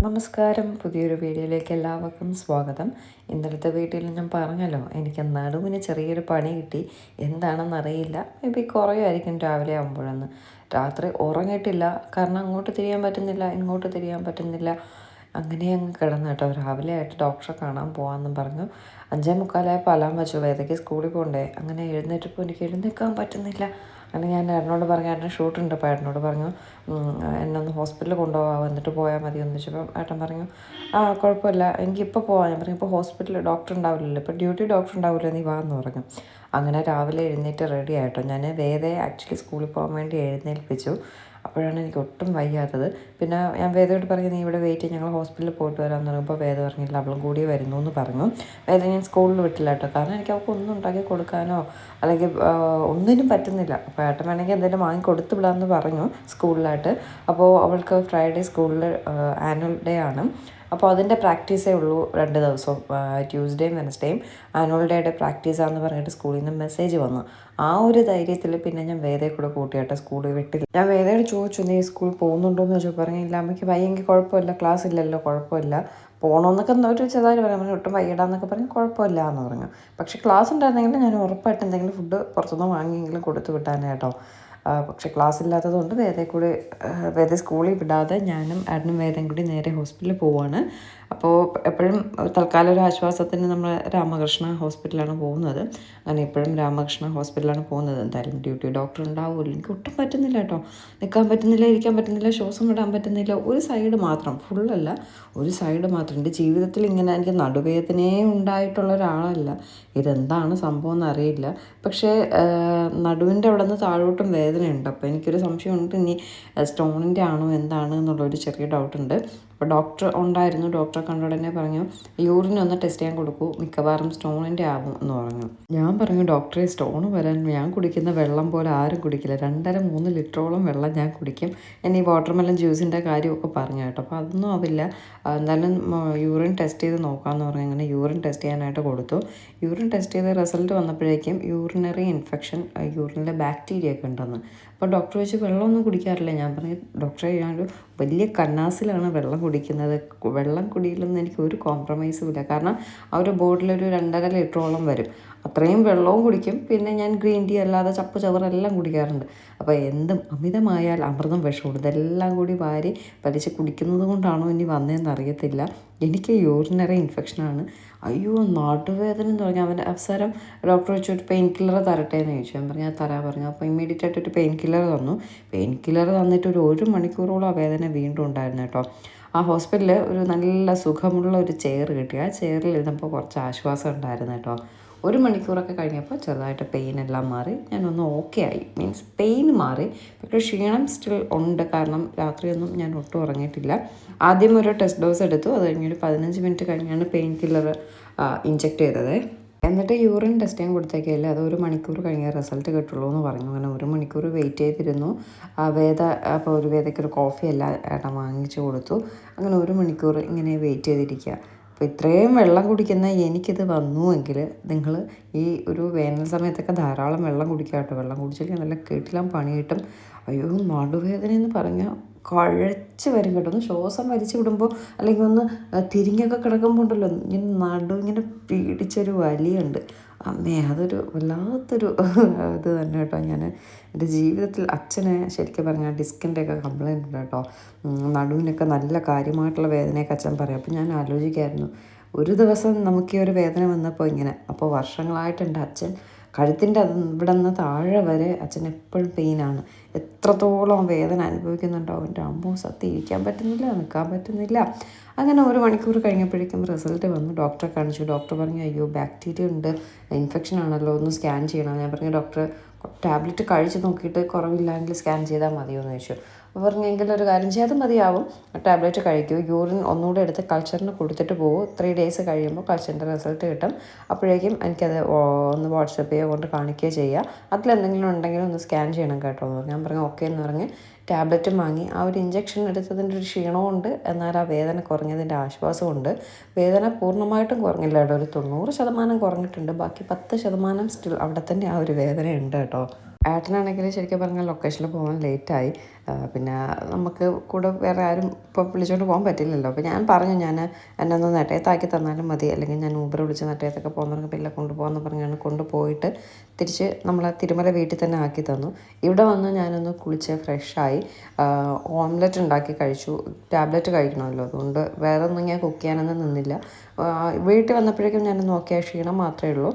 നമസ്കാരം. പുതിയൊരു വീഡിയോയിലേക്ക് എല്ലാവർക്കും സ്വാഗതം. ഇന്നലത്തെ വീഡിയോയിൽ ഞാൻ പറഞ്ഞല്ലോ, എനിക്ക് നടുവിന് ചെറിയൊരു പണി കിട്ടി. എന്താണെന്നറിയില്ല. മേ ബി കുറയുമായിരിക്കും രാവിലെ ആകുമ്പോഴെന്ന്. രാത്രി ഉറങ്ങിയിട്ടില്ല. കാരണം അങ്ങോട്ട് തിരിയാൻ പറ്റുന്നില്ല, ഇങ്ങോട്ട് തിരിയാൻ പറ്റുന്നില്ല. അങ്ങനെ അങ്ങ് കിടന്നു കേട്ടോ. രാവിലെ ആയിട്ട് ഡോക്ടറെ കാണാൻ പോകാമെന്നും പറഞ്ഞു. 5:45 അലാം വെച്ചു. വേദയ്ക്ക് സ്കൂളിൽ പോകണ്ടേ. അങ്ങനെ എഴുന്നേറ്റപ്പോൾ എനിക്ക് എഴുന്നേൽക്കാൻ പറ്റുന്നില്ല. അങ്ങനെ ഞാൻ ഏട്ടനോട് പറഞ്ഞു, ഏട്ടന് ഷൂട്ടുണ്ട്. അപ്പോൾ ഏട്ടനോട് പറഞ്ഞു, എന്നെ ഒന്ന് ഹോസ്പിറ്റലിൽ കൊണ്ടുപോകാം, എന്നിട്ട് പോയാൽ മതി എന്ന് വെച്ചപ്പോൾ ഏട്ടൻ പറഞ്ഞു, കുഴപ്പമില്ല, എനിക്കിപ്പോൾ പോകാം. ഞാൻ പറഞ്ഞു, ഇപ്പോൾ ഹോസ്പിറ്റലിൽ ഡോക്ടർ ഉണ്ടാവില്ലല്ലോ, ഇപ്പോൾ ഡ്യൂട്ടി ഡോക്ടർ ഉണ്ടാവില്ല, നീ വാ എന്ന് പറഞ്ഞു. അങ്ങനെ രാവിലെ എഴുന്നേറ്റ് റെഡി ആയിട്ടോ. ഞാൻ വേദയെ ആക്ച്വലി സ്കൂളിൽ പോകാൻ വേണ്ടി എഴുന്നേൽപ്പിച്ചു. അപ്പോഴാണ് എനിക്ക് ഒട്ടും വയ്യാത്തത്. പിന്നെ ഞാൻ വേദയോട് പറഞ്ഞു, നീ ഇവിടെ വെയിറ്റ് ചെയ്യും, ഞങ്ങൾ ഹോസ്പിറ്റലിൽ പോയിട്ട് വരാമെന്ന് പറയുമ്പോൾ വേദ പറഞ്ഞില്ല, അവളും കൂടി വരുന്നു എന്ന് പറഞ്ഞു. വേദ ഞാൻ സ്കൂളിൽ വിട്ടില്ല കേട്ടോ. കാരണം എനിക്ക് അവൾക്ക് ഒന്നും ഉണ്ടാക്കി കൊടുക്കാനോ അല്ലെങ്കിൽ ഒന്നിനും പറ്റുന്നില്ല. അപ്പോൾ ഏട്ടൻ വേണമെങ്കിൽ എന്തെങ്കിലും വാങ്ങി കൊടുത്തു വിടാമെന്ന് പറഞ്ഞു സ്കൂളിലായിട്ട്. അപ്പോൾ അവൾക്ക് ഫ്രൈഡേ സ്കൂളിൽ ആനുവൽ ഡേ ആണ്. അപ്പോൾ അതിൻ്റെ പ്രാക്ടീസേ ഉള്ളൂ 2 ദിവസവും, ട്യൂസ്ഡേയും വെനസ്ഡേയും ആനുവൽ ഡേയുടെ പ്രാക്ടീസാണെന്ന് പറഞ്ഞിട്ട് സ്കൂളിൽ നിന്ന് മെസ്സേജ് വന്നു. ആ ഒരു ധൈര്യത്തിൽ പിന്നെ ഞാൻ വേദയെ കൂടെ കൂട്ടിയായിട്ട് സ്കൂളിൽ വിട്ടില്ല. ഞാൻ വേദയോട് ചോദിച്ചു, നീ സ്കൂളിൽ പോകുന്നുണ്ടോ എന്ന് ചോദിച്ചു. പറഞ്ഞില്ല, അമ്മയ്ക്ക് വയ്യെങ്കിൽ കുഴപ്പമില്ല, ക്ലാസ് ഇല്ലല്ലോ, കുഴപ്പമില്ല, പോകണമെന്നൊക്കെ ഒരു ചെറുതായിട്ട് പറയാൻ പറഞ്ഞു. ഒട്ടും വയ്യടാന്നൊക്കെ പറഞ്ഞ് കുഴപ്പമില്ല എന്ന് പറഞ്ഞു. പക്ഷേ ക്ലാസ് ഉണ്ടായിരുന്നെങ്കിൽ ഞാൻ ഉറപ്പായിട്ട് എന്തെങ്കിലും ഫുഡ് പുറത്തുനിന്ന് വാങ്ങിയെങ്കിലും കൊടുത്തു വിട്ടാനേട്ടോ. പക്ഷേ ക്ലാസ് ഇല്ലാത്തതുകൊണ്ട് വേദ സ്കൂളിൽ വിടാതെ ഞാനും ഏട്ടനും വേദയും കൂടി നേരെ ഹോസ്പിറ്റലിൽ പോവുകയാണ്. അപ്പോൾ എപ്പോഴും തൽക്കാലം ഒരു ആശ്വാസത്തിന് നമ്മൾ രാമകൃഷ്ണ ഹോസ്പിറ്റലാണ് പോകുന്നത്. അങ്ങനെ എപ്പോഴും രാമകൃഷ്ണ ഹോസ്പിറ്റലാണ് പോകുന്നത്. എന്തായാലും ഡ്യൂട്ടി ഡോക്ടർ ഉണ്ടാവുമല്ലോ. എനിക്ക് ഒട്ടും പറ്റുന്നില്ല കേട്ടോ. നിൽക്കാൻ പറ്റുന്നില്ല, ഇരിക്കാൻ പറ്റുന്നില്ല, ശ്വാസം വിടാൻ പറ്റുന്നില്ല. ഒരു സൈഡ് മാത്രം, ഫുള്ളല്ല, ഒരു സൈഡ് മാത്രം. എൻ്റെ ജീവിതത്തിൽ ഇങ്ങനെ എനിക്ക് നടുവേദനയേ ഉണ്ടായിട്ടുള്ള ഒരാളല്ല. ഇതെന്താണ് സംഭവം എന്നറിയില്ല. പക്ഷേ നടുവിൻ്റെ അവിടെ നിന്ന് താഴോട്ടും വേദനയുണ്ട്. അപ്പോൾ എനിക്കൊരു സംശയമുണ്ട്, ഇനി സ്റ്റോണിൻ്റെ ആണോ എന്താണ് എന്നുള്ളൊരു ചെറിയ ഡൗട്ടുണ്ട്. അപ്പോൾ ഡോക്ടർ ഉണ്ടായിരുന്നു. ഡോക്ടറെ കണ്ട ഉടനെ പറഞ്ഞു, യൂറിൻ ഒന്ന് ടെസ്റ്റ് ചെയ്യാൻ കൊടുക്കൂ, മിക്കവാറും സ്റ്റോണിൻ്റെ ആവും എന്ന് പറഞ്ഞു. ഞാൻ പറഞ്ഞു, ഡോക്ടറെ സ്റ്റോൺ വരാൻ ഞാൻ കുടിക്കുന്ന വെള്ളം പോലെ ആരും കുടിക്കില്ല, 2.5-3 ലിറ്ററോളം വെള്ളം ഞാൻ കുടിക്കും. ഞാൻ ഈ വാട്ടർമെലൺ ജ്യൂസിൻ്റെ കാര്യമൊക്കെ പറഞ്ഞു കേട്ടോ. അപ്പോൾ അതൊന്നും ആവില്ല, എന്തായാലും യൂറിൻ ടെസ്റ്റ് ചെയ്ത് നോക്കാമെന്ന് പറഞ്ഞു. അങ്ങനെ യൂറിൻ ടെസ്റ്റ് ചെയ്യാനായിട്ട് കൊടുത്തു. യൂറിൻ ടെസ്റ്റ് ചെയ്ത റിസൾട്ട് വന്നപ്പോഴേക്കും യൂറിനറി ഇൻഫെക്ഷൻ, യൂറിനിലെ ബാക്ടീരിയ ഒക്കെ ഉണ്ടെന്ന്. അപ്പോൾ ഡോക്ടർ ചോദിച്ചു, വെള്ളമൊന്നും കുടിക്കാറില്ല. ഞാൻ പറഞ്ഞു, ഡോക്ടറെ ഞാനൊരു വലിയ കന്നാസിലാണ് വെള്ളം കുടിക്കുന്നത്, വെള്ളം കുടിയിലൊന്നും എനിക്ക് ഒരു കോംപ്രമൈസും ഇല്ല. കാരണം ആ ഒരു ബോട്ടിലൊരു 2.5 ലിറ്ററോളം വരും. അത്രയും വെള്ളവും കുടിക്കും. പിന്നെ ഞാൻ ഗ്രീൻ ടീ അല്ലാതെ ചപ്പ് ചവറെല്ലാം കുടിക്കാറുണ്ട്. അപ്പോൾ എന്തും അമിതമായാൽ അമൃതം വിഷവും, ഇതെല്ലാം കൂടി വാരി വലിച്ച് കുടിക്കുന്നത് കൊണ്ടാണോ ഇനി വന്നതെന്ന് അറിയത്തില്ല. എനിക്ക് യൂറിനറി ഇൻഫെക്ഷനാണ്. അയ്യോ, നാട്ടുവേദന എന്ന് പറഞ്ഞാൽ അവൻ്റെ അവസരം ഡോക്ടർ വെച്ച് ഒരു പെയിൻ കില്ലർ തരട്ടെ എന്ന് ചോദിച്ചു. ഞാൻ പറഞ്ഞു, തരാൻ പറഞ്ഞു. അപ്പോൾ ഇമ്മീഡിയറ്റ് ആയിട്ട് ഒരു പെയിൻ കില്ലർ തന്നു. പെയിൻ കില്ലർ തന്നിട്ട് ഒരു മണിക്കൂറോളം ആ വേദന വീണ്ടും ഉണ്ടായിരുന്നു കേട്ടോ. ആ ഹോസ്പിറ്റലിൽ ഒരു നല്ല സുഖമുള്ള ഒരു ചെയർ കിട്ടി. ആ ചെയറിൽ ഇരുന്നപ്പോൾ കുറച്ച് ആശ്വാസം ഉണ്ടായിരുന്നു കേട്ടോ. 1 മണിക്കൂറൊക്കെ കഴിഞ്ഞപ്പോൾ ചെറുതായിട്ട് പെയിൻ എല്ലാം മാറി, ഞാനൊന്ന് ഓക്കെ ആയി. മീൻസ് പെയിൻ മാറി, പക്ഷേ ക്ഷീണം സ്റ്റിൽ ഉണ്ട്. കാരണം രാത്രിയൊന്നും ഞാൻ ഒട്ടും ഉറങ്ങിയിട്ടില്ല. ആദ്യം ഒരു ടെസ്റ്റ് ഡോസ് എടുത്തു. അത് കഴിഞ്ഞൊരു 15 മിനിറ്റ് കഴിഞ്ഞാണ് പെയിൻ കില്ലർ ഇഞ്ചെക്ട് ചെയ്തത്. എന്നിട്ട് യൂറിൻ ടെസ്റ്റ് ചെയ്യാൻ കൊടുത്തേക്കില്ല. അത് 1 മണിക്കൂർ കഴിഞ്ഞേ റിസൾട്ട് കിട്ടുള്ളൂ എന്ന് പറഞ്ഞു. അങ്ങനെ 1 മണിക്കൂർ വെയിറ്റ് ചെയ്തിരുന്നു. അപ്പോൾ വേദയ്ക്കൊരു കോഫി എല്ലാം ഏട്ടൻ വാങ്ങിച്ചു കൊടുത്തു. അങ്ങനെ 1 മണിക്കൂർ ഇങ്ങനെ വെയിറ്റ് ചെയ്തിരിക്കുക. അപ്പോൾ ഇത്രയും വെള്ളം കുടിക്കുന്ന എനിക്കിത് വന്നുവെങ്കിൽ നിങ്ങൾ ഈ ഒരു വേനൽ സമയത്തൊക്കെ ധാരാളം വെള്ളം കുടിക്കുക കേട്ടോ. വെള്ളം കുടിച്ചില്ലെങ്കിൽ നല്ല കെട്ടിലാൻ പണി കിട്ടും. അയ്യോ, നടുവേദന എന്ന് പറഞ്ഞാൽ കുഴച്ച് വരും കേട്ടോ. ഒന്ന് ശ്വാസം വലിച്ചു വിടുമ്പോൾ അല്ലെങ്കിൽ ഒന്ന് തിരിഞ്ഞൊക്കെ കിടക്കുമ്പോൾ ഉണ്ടല്ലോ, ഇങ്ങനെ ഇങ്ങനെ പീഡിച്ചൊരു വലിയുണ്ട്. അമ്മേ, അതൊരു വല്ലാത്തൊരു ഇത് തന്നെ കേട്ടോ. ഞാൻ എൻ്റെ ജീവിതത്തിൽ അച്ഛനെ ശരിക്കും പറഞ്ഞാൽ ഡിസ്കിൻ്റെയൊക്കെ കംപ്ലയിൻ്റ് ഉണ്ട് കേട്ടോ. നടുവിനൊക്കെ നല്ല കാര്യമായിട്ടുള്ള വേദനയൊക്കെ അച്ഛൻ പറയും. അപ്പോൾ ഞാൻ ആലോചിക്കായിരുന്നു, ഒരു ദിവസം നമുക്ക് ഈ ഒരു വേദന വന്നപ്പോൾ ഇങ്ങനെ. അപ്പോൾ വർഷങ്ങളായിട്ട് എൻ്റെ അച്ഛൻ കഴുത്തിൻ്റെ ഇവിടെ നിന്ന് താഴെ വരെ അച്ഛൻ എപ്പോഴും പെയിനാണ്. എത്രത്തോളം വേദന അനുഭവിക്കുന്നുണ്ടോ അവൻ്റെ അമ്മോ, സത്യം ഇരിക്കാൻ പറ്റുന്നില്ല, നിൽക്കാൻ പറ്റുന്നില്ല. അങ്ങനെ 1 മണിക്കൂർ കഴിഞ്ഞപ്പോഴേക്കും റിസൾട്ട് വന്നു. ഡോക്ടറെ കാണിച്ചു. ഡോക്ടർ പറഞ്ഞു, അയ്യോ ബാക്ടീരിയ ഉണ്ട്, ഇൻഫെക്ഷൻ ആണല്ലോ, ഒന്ന് സ്കാൻ ചെയ്യണം. ഞാൻ പറഞ്ഞു, ഡോക്ടർ ടാബ്ലറ്റ് കഴിച്ച് നോക്കിയിട്ട് കുറവില്ലെങ്കിൽ സ്കാൻ ചെയ്താൽ മതിയോ എന്ന് ചോദിച്ചു. അപ്പോൾ പറഞ്ഞെങ്കിൽ ഒരു കാര്യം ചെയ്യാതെ മതിയാവും, ടാബ്ലറ്റ് കഴിക്കൂ, യൂറിൻ ഒന്നുകൂടെ എടുത്ത് കൾച്ചറിന് കൊടുത്തിട്ട് പോകും, 3 ഡേയ്സ് കഴിയുമ്പോൾ കൾച്ചറിൻ്റെ റിസൾട്ട് കിട്ടും. അപ്പോഴേക്കും എനിക്കത് ഒന്ന് വാട്സപ്പ് ചെയ്യുക, കൊണ്ട് കാണിക്കുകയോ ചെയ്യുക, അതിലെന്തെങ്കിലും ഉണ്ടെങ്കിലും ഒന്ന് സ്കാൻ ചെയ്യണം കേട്ടോ എന്ന് പറഞ്ഞു. ഞാൻ പറഞ്ഞു ഓക്കെ എന്ന് പറഞ്ഞ് ടാബ്ലറ്റും വാങ്ങി. ആ ഒരു ഇഞ്ചക്ഷൻ എടുത്തതിൻ്റെ ഒരു ക്ഷീണമുണ്ട്, എന്നാൽ ആ വേദന കുറഞ്ഞതിൻ്റെ ആശ്വാസമുണ്ട്. വേദന പൂർണ്ണമായിട്ടും കുറഞ്ഞില്ല കേട്ടോ, ഒരു 90% കുറഞ്ഞിട്ടുണ്ട്. ബാക്കി 10% സ്റ്റിൽ അവിടെ തന്നെ ആ ഒരു വേദന ഉണ്ട് കേട്ടോ. ഏട്ടനാണെങ്കിൽ ശരിക്കും പറഞ്ഞാൽ ലൊക്കേഷനിൽ പോകാൻ ലേറ്റായി. പിന്നെ നമുക്ക് കൂടെ വേറെ ആരും ഇപ്പോൾ വിളിച്ചുകൊണ്ട് പോകാൻ പറ്റില്ലല്ലോ. അപ്പോൾ ഞാൻ പറഞ്ഞു, എന്നെ ഒന്ന് നെട്ടയത്താക്കി തന്നാലും മതി, അല്ലെങ്കിൽ ഞാൻ ഊബർ വിളിച്ച് നെട്ടയത്തൊക്കെ പോകുന്ന പിന്നെ കൊണ്ടുപോകാമെന്ന് പറഞ്ഞാണ് കൊണ്ടുപോയിട്ട് തിരിച്ച് നമ്മളെ തിരുമല വീട്ടിൽ തന്നെ ആക്കി തന്നു. ഇവിടെ വന്ന് ഞാനൊന്ന് കുളിച്ച് ഫ്രഷായി ഓംലെറ്റ് ഉണ്ടാക്കി കഴിച്ചു. ടാബ്ലറ്റ് കഴിക്കണമല്ലോ, അതുകൊണ്ട് വേറെ ഒന്നും ഞാൻ കുക്ക് ചെയ്യാനൊന്നും നിന്നില്ല. വീട്ടിൽ വന്നപ്പോഴേക്കും ഞാൻ നോക്കിയ ക്ഷീണം മാത്രമേ ഉള്ളൂ.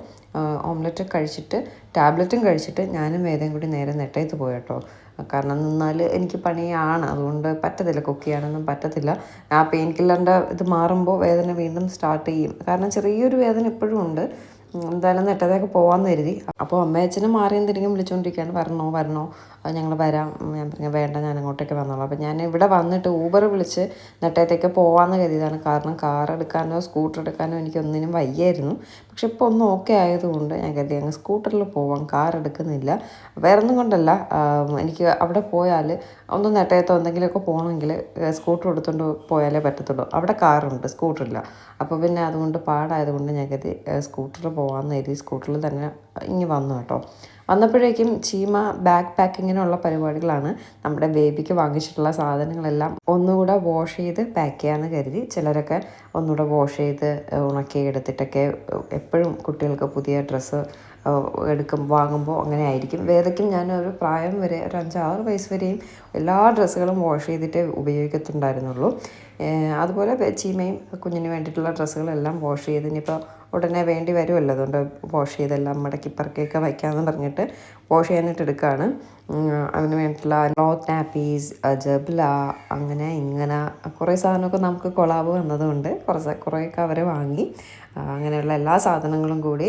ഓംലെറ്റ് കഴിച്ചിട്ട് ടാബ്ലറ്റും കഴിച്ചിട്ട് ഞാനും വേദയും കൂടി നേരെ നെട്ടയത്ത് പോയി കേട്ടോ. കാരണം നിന്നാൽ എനിക്ക് പണിയാണ്, അതുകൊണ്ട് പറ്റത്തില്ല, കുക്ക് ചെയ്യാനൊന്നും പറ്റത്തില്ല. ആ പെയിൻ കില്ലറിൻ്റെ ഇത് മാറുമ്പോൾ വേദന വീണ്ടും സ്റ്റാർട്ട് ചെയ്യും. കാരണം ചെറിയൊരു വേദന ഇപ്പോഴും ഉണ്ട്. എന്തായാലും നെട്ടത്തേക്ക് പോകാമെന്ന് കരുതി. അപ്പോൾ അമ്മയച്ഛനും മാറിയും തിരികെ വിളിച്ചുകൊണ്ടിരിക്കുകയാണ്, വരണോ ഞങ്ങൾ വരാം. ഞാൻ പറഞ്ഞു വേണ്ട, ഞാൻ അങ്ങോട്ടേക്ക് വന്നോളാം. അപ്പോൾ ഞാൻ ഇവിടെ വന്നിട്ട് ഊബർ വിളിച്ച് നെട്ടയത്തേക്ക് പോകാമെന്ന് കരുതിയതാണ്. കാരണം കാർ എടുക്കാനോ സ്കൂട്ടർ എടുക്കാനോ എനിക്കൊന്നിനും വയ്യായിരുന്നു. പക്ഷെ ഇപ്പോൾ ഒന്ന് ഓക്കെ ആയതുകൊണ്ട് ഞാൻ കരുതി അങ്ങ് സ്കൂട്ടറിൽ പോവാം, കാർ എടുക്കുന്നില്ല. വേറെ ഒന്നും കൊണ്ടല്ല, എനിക്ക് അവിടെ പോയാൽ ഒന്ന് നെട്ടയത്തോ എന്തെങ്കിലുമൊക്കെ പോകണമെങ്കിൽ സ്കൂട്ടർ എടുത്തുകൊണ്ട് പോയാലേ പറ്റത്തുള്ളൂ. അവിടെ കാറുണ്ട്, സ്കൂട്ടറില്ല. അപ്പോൾ പിന്നെ അതുകൊണ്ട് പാടായതുകൊണ്ട് ഞാൻ കരുതി സ്കൂട്ടറിൽ പോകാമെന്ന് കരുതി സ്കൂട്ടറിൽ തന്നെ ഇങ്ങ് വന്നു കേട്ടോ. വന്നപ്പോഴേക്കും ചീമ ബാഗ് പാക്കിങ്ങിനുള്ള പരിപാടികളാണ്. നമ്മുടെ ബേബിക്ക് വാങ്ങിച്ചിട്ടുള്ള സാധനങ്ങളെല്ലാം ഒന്നുകൂടെ വാഷ് ചെയ്ത് പാക്ക് ചെയ്യാമെന്ന് കരുതി. ചിലരൊക്കെ ഒന്നുകൂടെ വാഷ് ചെയ്ത് ഉണക്കി എടുത്തിട്ടൊക്കെ, എപ്പോഴും കുട്ടികൾക്ക് പുതിയ ഡ്രസ്സ് വാങ്ങുമ്പോൾ അങ്ങനെ ആയിരിക്കും. വേദയ്ക്കും ഞാൻ ഒരു പ്രായം വരെ, ഒരു 5-6 വയസ്സ് വരെയും എല്ലാ ഡ്രസ്സുകളും വാഷ് ചെയ്തിട്ടേ ഉപയോഗിക്കത്തുണ്ടായിരുന്നുള്ളൂ. അതുപോലെ ചീമയും കുഞ്ഞിന് വേണ്ടിയിട്ടുള്ള ഡ്രസ്സുകളെല്ലാം വാഷ് ചെയ്ത് ഇനിയിപ്പോൾ ഉടനെ വേണ്ടി വരുമല്ലോ, അതുകൊണ്ട് വാഷ് ചെയ്തെല്ലാം മടക്കി പറക്കിയൊക്കെ വയ്ക്കാമെന്ന് പറഞ്ഞിട്ട് വാഷ് ചെയ്യാനായിട്ട് എടുക്കുകയാണ്. അതിന് വേണ്ടിയിട്ടുള്ള ക്ലോത്ത് നാപ്പീസ്, ജബ്ല, അങ്ങനെ ഇങ്ങനെ കുറേ സാധനമൊക്കെ നമുക്ക് കൊളാബ് വന്നതുകൊണ്ട് കുറേയൊക്കെ അവർ വാങ്ങി. അങ്ങനെയുള്ള എല്ലാ സാധനങ്ങളും കൂടി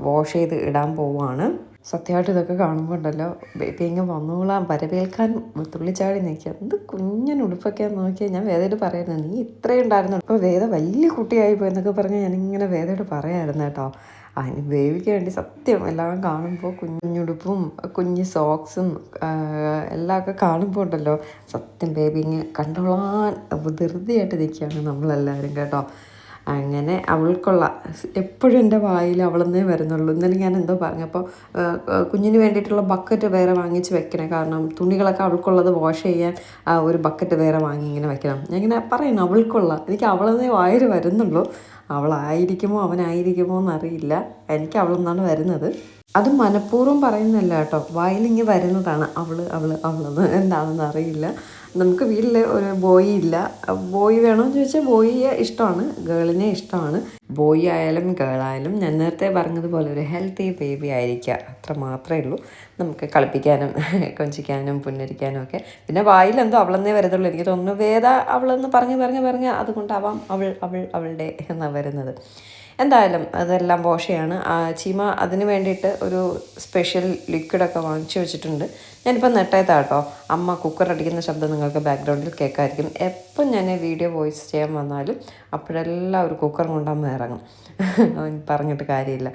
വാഷ് ചെയ്ത് ഇടാൻ പോവുകയാണ്. സത്യമായിട്ട് ഇതൊക്കെ കാണുമ്പോൾ ഉണ്ടല്ലോ, ബേബി ഇങ്ങനെ വന്നോളാം വരവേൽക്കാൻ തുള്ളിച്ചാടി നിൽക്കുക. എന്ത് കുഞ്ഞനുടുപ്പൊക്കെ നോക്കിയാൽ ഞാൻ വേദയോട് പറയായിരുന്നു, നീ ഇത്രയും ഉണ്ടായിരുന്നു, ഇപ്പോൾ വേദ വലിയ കുട്ടിയായി പോയി എന്നൊക്കെ പറഞ്ഞ് ഞാനിങ്ങനെ വേദയോട് പറയായിരുന്നു കേട്ടോ. അതിന് ബേബിക്ക് വേണ്ടി സത്യം എല്ലാം കാണുമ്പോൾ കുഞ്ഞുടുപ്പും കുഞ്ഞ് സോക്സും എല്ലാം ഒക്കെ കാണുമ്പോൾ ഉണ്ടല്ലോ, സത്യം ബേബി ഇങ്ങനെ കണ്ടോളാൻ ധൃതിയായിട്ട് നിൽക്കുകയാണ് നമ്മളെല്ലാവരും കേട്ടോ. അങ്ങനെ അവൾക്കുള്ള എപ്പോഴും എൻ്റെ വായിൽ അവളെന്നേ വരുന്നുള്ളൂ. ഇന്നലെ ഞാൻ എന്തോ പറഞ്ഞപ്പോൾ കുഞ്ഞിന് വേണ്ടിയിട്ടുള്ള ബക്കറ്റ് വേറെ വാങ്ങിച്ച് വെക്കണേ, കാരണം തുണികളൊക്കെ അവൾക്കുള്ളത് വാഷ് ചെയ്യാൻ ഒരു ബക്കറ്റ് വേറെ വാങ്ങി ഇങ്ങനെ വെക്കണം. ഞാൻ ഇങ്ങനെ പറയണം അവൾക്കുള്ള, എനിക്ക് അവളെന്നേ വായിൽ വരുന്നുള്ളൂ. അവളായിരിക്കുമോ അവനായിരിക്കുമോ എന്നറിയില്ല, എനിക്ക് അവളെന്നാണ് വരുന്നത്. അത് മനഃപൂർവ്വം പറയുന്നതല്ല കേട്ടോ, വായിലിങ്ങ് വരുന്നതാണ് അവളെന്ന്. എന്താണെന്ന് അറിയില്ല. നമുക്ക് വീട്ടിൽ ഒരു ബോയ് ഇല്ല. ബോയ് വേണമെന്ന് ചോദിച്ചാൽ ബോയിയെ ഇഷ്ടമാണ്, ഗേളിനെ ഇഷ്ടമാണ്. ബോയ് ആയാലും ഗേളായാലും ഞാൻ നേരത്തെ പറഞ്ഞതുപോലെ ഒരു ഹെൽത്തി ബേബി ആയിരിക്കുക, അത്ര മാത്രമേ ഉള്ളൂ. നമുക്ക് കളിപ്പിക്കാനും കൊഞ്ചിക്കാനും പുന്നരിക്കാനും ഒക്കെ. പിന്നെ വായിലെന്തോ അവളെന്നേ വരുന്നുള്ളൂ. എനിക്ക് തോന്നുന്നു വേദ അവളെന്ന് പറഞ്ഞ് അതുകൊണ്ടാവാം അവളുടെ എന്നാണ് വരുന്നത്. എന്തായാലും അതെല്ലാം വാഷ് ചെയ്യാണ്. ചീമ അതിന് വേണ്ടിയിട്ട് ഒരു സ്പെഷ്യൽ ലിക്വിഡൊക്കെ വാങ്ങിച്ചു വെച്ചിട്ടുണ്ട്. ഞാനിപ്പോൾ നെട്ടയത്താട്ടോ. അമ്മ കുക്കർ അടിക്കുന്ന ശബ്ദം നിങ്ങൾക്ക് ബാക്ക്ഗ്രൗണ്ടിൽ കേൾക്കാമായിരിക്കും. എപ്പം ഞാൻ വീഡിയോ വോയിസ് ചെയ്യാൻ വന്നാലും അപ്പോഴെല്ലാം ഒരു കുക്കർ കൊണ്ടമ്മ ഇറങ്ങും. പറഞ്ഞിട്ട് കാര്യമില്ല.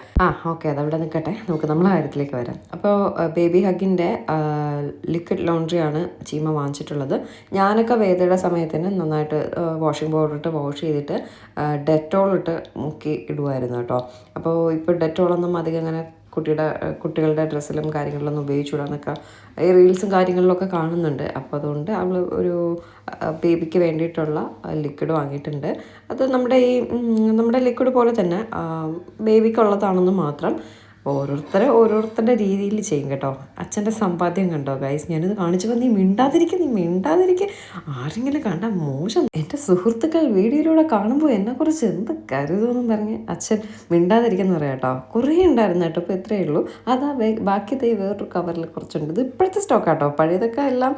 ഓക്കെ, അതവിടെ നിൽക്കട്ടെ, നമുക്ക് നമ്മളെ കാര്യത്തിലേക്ക് വരാം. അപ്പോൾ ബേബി ഹഗിൻ്റെ ലിക്വിഡ് ലോണ്ട്രിയാണ് ചീമ വാങ്ങിച്ചിട്ടുള്ളത്. ഞാനൊക്കെ വേദയുടെ സമയത്തിന് നന്നായിട്ട് വാഷിംഗ് പൗഡറിട്ട് വാഷ് ചെയ്തിട്ട് ഡെറ്റോളിട്ട് മുക്കി ഇടുമായിരുന്നു കേട്ടോ. അപ്പോൾ ഇപ്പോൾ ഡെറ്റോളൊന്നും അധികം അങ്ങനെ കുട്ടികളുടെ ഡ്രസ്സിലും കാര്യങ്ങളിലൊന്നും ഉപയോഗിച്ചുകൂടാന്നൊക്കെ ഈ റീൽസും കാര്യങ്ങളിലൊക്കെ കാണുന്നുണ്ട്. അപ്പോൾ അതുകൊണ്ട് അവൾ ഒരു ബേബിക്ക് വേണ്ടിയിട്ടുള്ള ലിക്വിഡ് വാങ്ങിയിട്ടുണ്ട്. അത് നമ്മുടെ ലിക്വിഡ് പോലെ തന്നെ ബേബിക്കുള്ളതാണെന്ന് മാത്രം. ഓരോരുത്തരുടെ രീതിയിൽ ചെയ്യും കേട്ടോ. അച്ഛൻ്റെ സമ്പാദ്യം കണ്ടോ ഗൈസ്, ഞാനിത് കാണിച്ചപ്പോൾ നീ മിണ്ടാതിരിക്കുക ആരെങ്കിലും കണ്ട മോശം. എൻ്റെ സുഹൃത്തുക്കൾ വീഡിയോയിലൂടെ കാണുമ്പോൾ എന്നെക്കുറിച്ച് എന്ത് കരുതുമെന്നും പറഞ്ഞ് അച്ഛൻ മിണ്ടാതിരിക്കുന്നു പറയാം കേട്ടോ. കുറേ ഉണ്ടായിരുന്നു കേട്ടോ, ഇപ്പോൾ ഇത്രയേ ഉള്ളൂ. അതാ ബാക്കി വേറൊരു കവറിൽ കുറച്ചുണ്ട്. ഇത് ഇപ്പോഴത്തെ സ്റ്റോക്ക് കേട്ടോ. പഴയതൊക്കെ എല്ലാം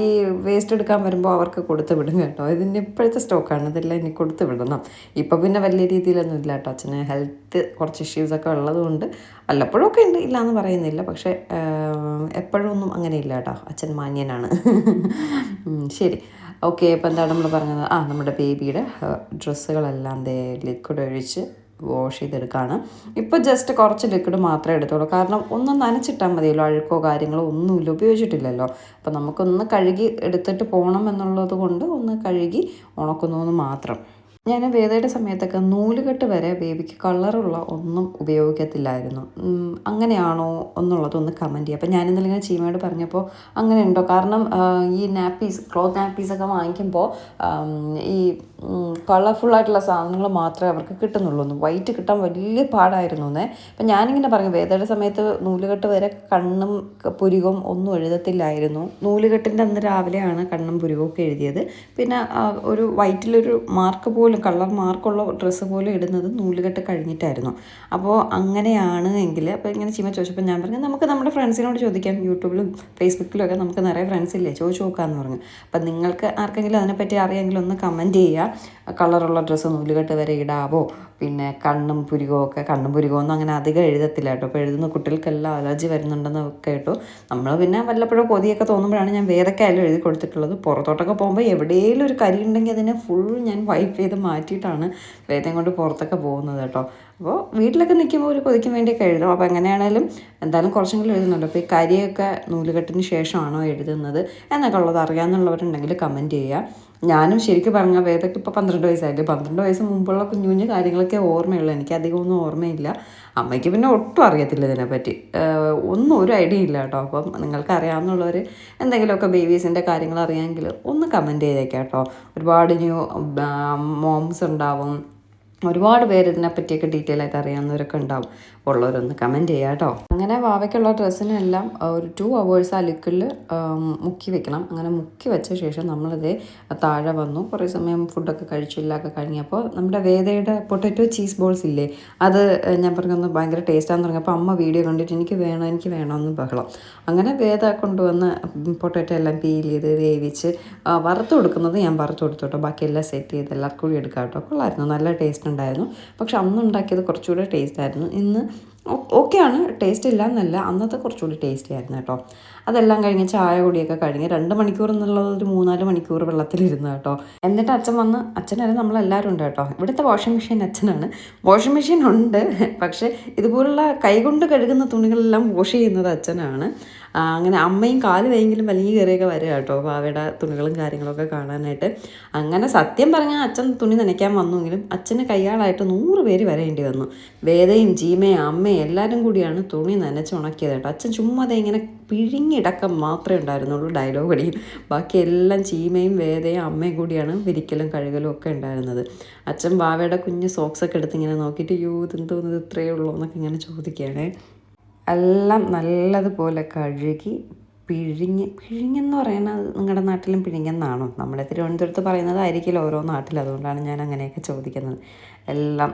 ഈ വേസ്റ്റ് എടുക്കാൻ വരുമ്പോൾ അവർക്ക് കൊടുത്ത് വിടും കേട്ടോ. ഇതിൻ്റെ ഇപ്പോഴത്തെ സ്റ്റോക്കാണ്, ഇതെല്ലാം ഇനി കൊടുത്ത് വിടണം. ഇപ്പോൾ പിന്നെ വലിയ രീതിയിലൊന്നും ഇല്ല കേട്ടോ. അച്ഛന് ഹെൽത്ത് കുറച്ച് ഇഷ്യൂസൊക്കെ ഉള്ളതുകൊണ്ട് വല്ലപ്പോഴൊക്കെ ഉണ്ട്, ഇല്ലയെന്ന് പറയുന്നില്ല. പക്ഷേ എപ്പോഴും ഒന്നും അങ്ങനെ ഇല്ല കേട്ടോ. അച്ഛൻ മാന്യനാണ്. ശരി, ഓക്കെ. ഇപ്പോൾ എന്താണ് നമ്മൾ പറഞ്ഞത്? നമ്മുടെ ബേബിയുടെ ഡ്രസ്സുകളെല്ലാം ലിക്വിഡ് ഒഴിച്ച് വാഷ് ചെയ്തെടുക്കുകയാണ്. ഇപ്പോൾ ജസ്റ്റ് കുറച്ച് ലിക്വിഡ് മാത്രമേ എടുത്തുള്ളൂ, കാരണം ഒന്ന് നനച്ചിട്ടാൽ മതിയല്ലോ, അഴുക്കോ കാര്യങ്ങളോ ഒന്നുമില്ല, ഉപയോഗിച്ചിട്ടില്ലല്ലോ. അപ്പോൾ നമുക്കൊന്ന് കഴുകി എടുത്തിട്ട് പോകണം എന്നുള്ളത് കൊണ്ട് ഒന്ന് കഴുകി ഉണക്കുന്നു മാത്രം. ഞാൻ വേദയുടെ സമയത്തൊക്കെ നൂലുകെട്ട് വരെ ബേബിക്ക് കളറുള്ള ഒന്നും ഉപയോഗിക്കത്തില്ലായിരുന്നു. അങ്ങനെയാണോ എന്നുള്ളതൊന്ന് കമൻറ്റ് ചെയ്യുക. അപ്പോൾ ഞാനിന്നലെ ഇങ്ങനെ ചീമയോട് പറഞ്ഞപ്പോൾ അങ്ങനെ ഉണ്ടോ? കാരണം ഈ ക്ലോത്ത് നാപ്പീസൊക്കെ വാങ്ങിക്കുമ്പോൾ ഈ കളർഫുള്ളായിട്ടുള്ള സാധനങ്ങൾ മാത്രമേ അവർക്ക് കിട്ടുന്നുള്ളൂ. വൈറ്റ് കിട്ടാൻ വലിയ പാടായിരുന്നു എന്നേ. അപ്പം ഞാനിങ്ങനെ പറഞ്ഞു വേദയുടെ സമയത്ത് നൂലുകെട്ട് വരെ കണ്ണും പുരികവും ഒന്നും എഴുതത്തില്ലായിരുന്നു. നൂലുകെട്ടിൻ്റെ അന്ന് രാവിലെയാണ് കണ്ണും പുരികവും ഒക്കെ എഴുതിയത്. പിന്നെ ഒരു വൈറ്റിലൊരു മാർക്ക് പോലും കളർ മാർക്കുള്ള ഡ്രസ്സ് പോലും ഇടുന്നത് നൂലുകെട്ട് കഴിഞ്ഞിട്ടായിരുന്നു. അപ്പോൾ അങ്ങനെയാണ് എങ്കിൽ അപ്പോൾ ഇങ്ങനെ ചീമ ചോദിച്ചപ്പോൾ ഞാൻ പറഞ്ഞു നമുക്ക് നമ്മുടെ ഫ്രണ്ട്സിനോട് ചോദിക്കാം, യൂട്യൂബിലും ഫേസ്ബുക്കിലും ഒക്കെ നമുക്ക് നിറയെ ഫ്രണ്ട്സ് ഇല്ലേ, ചോദിച്ചു നോക്കാമെന്ന് പറഞ്ഞു. അപ്പം നിങ്ങൾക്ക് ആർക്കെങ്കിലും അതിനെപ്പറ്റി അറിയാമെങ്കിൽ ഒന്ന് കമൻറ്റ് ചെയ്യുക. കളറുള്ള ഡ്രസ്സ് നൂലുകെട്ട് വരെ ഇടാവോ? പിന്നെ കണ്ണും പുരികമൊന്നും അങ്ങനെ അധികം എഴുതത്തില്ല കേട്ടോ. അപ്പോൾ എഴുതുന്ന കുട്ടികൾക്കെല്ലാം അലർജി വരുന്നുണ്ടെന്ന് കേട്ടു. നമ്മൾ പിന്നെ വല്ലപ്പോഴും കൊതിയൊക്കെ തോന്നുമ്പോഴാണ് ഞാൻ വേദക്കായാലും എഴുതി കൊടുത്തിട്ടുള്ളത്. പുറത്തോട്ടൊക്കെ പോകുമ്പോൾ എവിടെയെങ്കിലും ഒരു കരി ഉണ്ടെങ്കിൽ അതിനെ ഫുൾ ഞാൻ വൈപ്പ് ചെയ്ത് മാറ്റിയിട്ടാണ് വേദം കൊണ്ട് പുറത്തൊക്കെ പോകുന്നത് കേട്ടോ. അപ്പോൾ വീട്ടിലൊക്കെ നിൽക്കുമ്പോൾ ഒരു കൊതിക്ക് വേണ്ടിയൊക്കെ എഴുതും. അപ്പോൾ എങ്ങനെയാണേലും എന്തായാലും കുറച്ചെങ്കിലും എഴുതുന്നുണ്ട്. അപ്പോൾ ഈ കരിയൊക്കെ നൂലുകെട്ടിന് ശേഷമാണോ എഴുതുന്നത് എന്നൊക്കെ ഉള്ളത് അറിയാമെന്നുള്ളവരുണ്ടെങ്കിൽ കമൻറ്റ് ചെയ്യുക. ഞാനും ശരിക്കും പറഞ്ഞാൽ വേദയ്ക്ക് ഇപ്പോൾ 12 വയസ്സായില്ലേ, 12 വയസ്സ് മുമ്പുള്ള കുഞ്ഞു കുഞ്ഞു കാര്യങ്ങളൊക്കെ ഓർമ്മയുള്ളൂ. എനിക്ക് അധികമൊന്നും ഓർമ്മയില്ല. അമ്മയ്ക്ക് പിന്നെ ഒട്ടും അറിയത്തില്ല ഇതിനെപ്പറ്റി, ഒന്നും ഒരു ഐഡിയ ഇല്ല കേട്ടോ. അപ്പം നിങ്ങൾക്ക് അറിയാവുന്നുള്ളവർ എന്തെങ്കിലുമൊക്കെ ബേബീസിൻ്റെ കാര്യങ്ങൾ അറിയാമെങ്കിൽ ഒന്ന് കമൻറ്റ് ചെയ്തേക്കാം കേട്ടോ. ഒരുപാട് മോംസ് ഉണ്ടാവും, ഒരുപാട് പേര് ഇതിനെപ്പറ്റിയൊക്കെ ഡീറ്റെയിൽ ആയിട്ട് അറിയാവുന്നവരൊക്കെ ഉണ്ടാവും. ഉള്ളവരൊന്ന് കമൻറ്റ് ചെയ്യുക കേട്ടോ. അങ്ങനെ വാവയ്ക്കുള്ള ഡ്രസ്സിനെല്ലാം ഒരു 2 hours ആ ലിക്വിഡിൽ മുക്കി വെക്കണം. അങ്ങനെ മുക്കി വെച്ച ശേഷം നമ്മളിത് താഴെ വന്നു. കുറേ സമയം ഫുഡൊക്കെ കഴിച്ചില്ലൊക്കെ കഴിഞ്ഞപ്പോൾ നമ്മുടെ വേദയുടെ പൊട്ടറ്റോ ചീസ് ബോൾസ് ഇല്ലേ, അത് ഞാൻ പറഞ്ഞൊന്ന് ഭയങ്കര ടേസ്റ്റാന്ന് പറഞ്ഞപ്പോൾ അമ്മ വീഡിയോ കണ്ടിട്ട് എനിക്ക് വേണമെന്ന് ബഹളം. അങ്ങനെ വേദ കൊണ്ടുവന്ന് പൊട്ടറ്റോ എല്ലാം പീൽ ചെയ്ത് വേവിച്ച് വറുത്ത് കൊടുക്കുന്നത് ഞാൻ വറുത്ത് കൊടുത്തു കേട്ടോ. ബാക്കിയെല്ലാം സെറ്റ് ചെയ്ത് എല്ലാവർക്കും കൂടി എടുക്കാം കേട്ടോ. കൊള്ളായിരുന്നു, നല്ല ടേസ്റ്റ് ഉണ്ടായിരുന്നു. പക്ഷെ അന്ന് ഉണ്ടാക്കിയത് കുറച്ചുകൂടെ ടേസ്റ്റ് ആയിരുന്നു. ഇന്ന് ഓക്കെയാണ്, ടേസ്റ്റ് ഇല്ല എന്നല്ല, അന്നത്തെ കുറച്ചുകൂടി ടേസ്റ്റി ആയിരുന്നു കേട്ടോ. അതെല്ലാം കഴിഞ്ഞ് ചായ കുടിയൊക്കെ കഴിഞ്ഞ് 2 മണിക്കൂർ എന്നുള്ളത് ഒരു 3-4 മണിക്കൂർ വെള്ളത്തിലിരുന്നു കേട്ടോ. എന്നിട്ട് അച്ഛൻ വന്ന്, അച്ഛനല്ല നമ്മളെല്ലാവരും ഉണ്ട് കേട്ടോ. ഇവിടുത്തെ വാഷിംഗ് മെഷീൻ അച്ഛനാണ്. വാഷിംഗ് മെഷീൻ ഉണ്ട്, പക്ഷേ ഇതുപോലുള്ള കൈകൊണ്ട് കഴുകുന്ന തുണികളെല്ലാം വാഷ് ചെയ്യുന്നത് അച്ഛനാണ്. അങ്ങനെ അമ്മയും കാല് വേയെങ്കിലും വലിയ കയറിയൊക്കെ വരിക കേട്ടോ അവയുടെ തുണികളും കാര്യങ്ങളൊക്കെ കാണാനായിട്ട്. അങ്ങനെ സത്യം പറഞ്ഞാൽ അച്ഛൻ തുണി നനയ്ക്കാൻ വന്നെങ്കിലും അച്ഛന് കയ്യാളായിട്ട് 100 പേര് വരേണ്ടി വന്നു. വേദയും ജീമയും അമ്മയും എല്ലാവരും കൂടിയാണ് തുണി നനച്ച് ഉണക്കിയത് കേട്ടോ. അച്ഛൻ ചുമ്മാ ഇങ്ങനെ പിഴിഞ്ഞിടക്കം മാത്രമേ ഉണ്ടായിരുന്നുള്ളൂ ഡയലോഗ് അടിയും. ബാക്കി എല്ലാം ചീമയും വേദയും അമ്മയും കൂടിയാണ് വിരിക്കലും കഴുകലും ഒക്കെ ഉണ്ടായിരുന്നത്. അച്ഛൻ വാവയുടെ കുഞ്ഞ് സോക്സൊക്കെ എടുത്ത് ഇങ്ങനെ നോക്കിയിട്ട് ഇതെന്തോന്നത് ഇത്രയേ ഉള്ളൂ എന്നൊക്കെ ഇങ്ങനെ ചോദിക്കുകയാണേ. എല്ലാം നല്ലതുപോലെ കഴുകി പിഴിഞ്ഞെന്ന് പറയുന്നത് നിങ്ങളുടെ നാട്ടിലും പിഴിഞ്ഞെന്നാണോ? നമ്മുടെ തിരുവനന്തപുരത്ത് പറയുന്നതായിരിക്കില്ല ഓരോ നാട്ടിലും, അതുകൊണ്ടാണ് ഞാൻ അങ്ങനെയൊക്കെ ചോദിക്കുന്നത്. എല്ലാം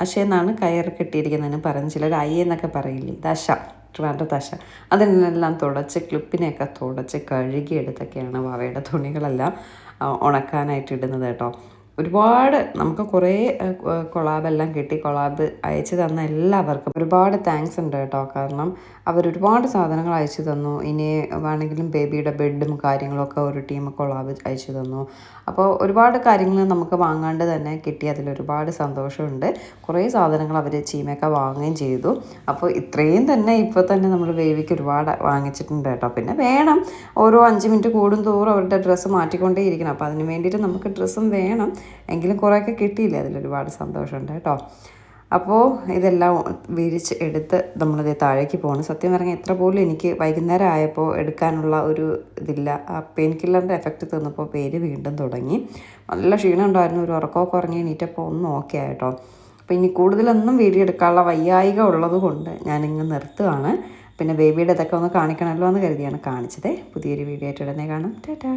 അശയെന്നാണ് കയർ കെട്ടിയിരിക്കുന്നതിന് പറയുന്നത്. ചിലർ എന്നൊക്കെ പറയില്ലേ, ഇത് അശ, ട്രിവാൻഡ്രത്ത് അശ. അതിനെല്ലാം തുടച്ച് ക്ലിപ്പിനെയൊക്കെ തുടച്ച് കഴുകിയെടുത്തൊക്കെയാണ് വാവയുടെ തുണികളെല്ലാം ഉണക്കാനായിട്ട് ഇടുന്നത് കേട്ടോ. ഒരുപാട് നമുക്ക് കുറേ കൊളാബെല്ലാം കിട്ടി. കൊളാബ് അയച്ചു തന്ന എല്ലാവർക്കും ഒരുപാട് താങ്ക്സ് ഉണ്ട് കേട്ടോ. കാരണം അവരൊരുപാട് സാധനങ്ങൾ അയച്ചു തന്നു. ഇനി വേണമെങ്കിലും ബേബിയുടെ ബെഡും കാര്യങ്ങളൊക്കെ ഒരു ടീം കൊളാബ് അയച്ചു തന്നു. അപ്പോൾ ഒരുപാട് കാര്യങ്ങൾ നമുക്ക് വാങ്ങാണ്ട് തന്നെ കിട്ടി. അതിലൊരുപാട് സന്തോഷമുണ്ട്. കുറേ സാധനങ്ങൾ അവർ ചീമയൊക്കെ വാങ്ങുകയും ചെയ്തു. അപ്പോൾ ഇത്രയും തന്നെ ഇപ്പോൾ തന്നെ നമ്മൾ ബേബിക്ക് ഒരുപാട് വാങ്ങിച്ചിട്ടുണ്ട് കേട്ടോ. പിന്നെ വേണം, ഓരോ 5 മിനിറ്റ് കൂടുന്തോറും അവരുടെ ഡ്രസ്സ് മാറ്റിക്കൊണ്ടേ ഇരിക്കണം. അപ്പോൾ അതിന് വേണ്ടിയിട്ട് നമുക്ക് ഡ്രസ്സും വേണം. എങ്കിലും കുറേയൊക്കെ കിട്ടിയില്ലേ, അതിലൊരുപാട് സന്തോഷമുണ്ട് കേട്ടോ. അപ്പോൾ ഇതെല്ലാം വിരിച്ച് എടുത്ത് നമ്മളിത് താഴേക്ക് പോകണം. സത്യം പറഞ്ഞാൽ എത്ര പോലും എനിക്ക് വൈകുന്നേരം ആയപ്പോൾ എടുക്കാനുള്ള ഒരു ഇതില്ല. ആ പെയിൻ കില്ലറിൻ്റെ എഫക്റ്റ് തന്നപ്പോൾ പേര് വീണ്ടും തുടങ്ങി. നല്ല ക്ഷീണം ഉണ്ടായിരുന്നു. ഒരു ഉറക്കമൊക്കെ ഉറങ്ങി എണീറ്റപ്പോൾ ഒന്നും ഓക്കെ ആയിട്ടോ. അപ്പോൾ ഇനി കൂടുതലൊന്നും വീഡിയോ എടുക്കാനുള്ള വയ്യായിക ഉള്ളത് കൊണ്ട് ഞാനിങ്ങ് നിർത്തുകയാണ്. പിന്നെ ബേബിയുടെ ഇതൊക്കെ ഒന്ന് കാണിക്കണമല്ലോ എന്ന് കരുതിയാണ് കാണിച്ചത്. പുതിയൊരു വീഡിയോ ആയിട്ട് ഉടനെ കാണാം. ടാറ്റാ.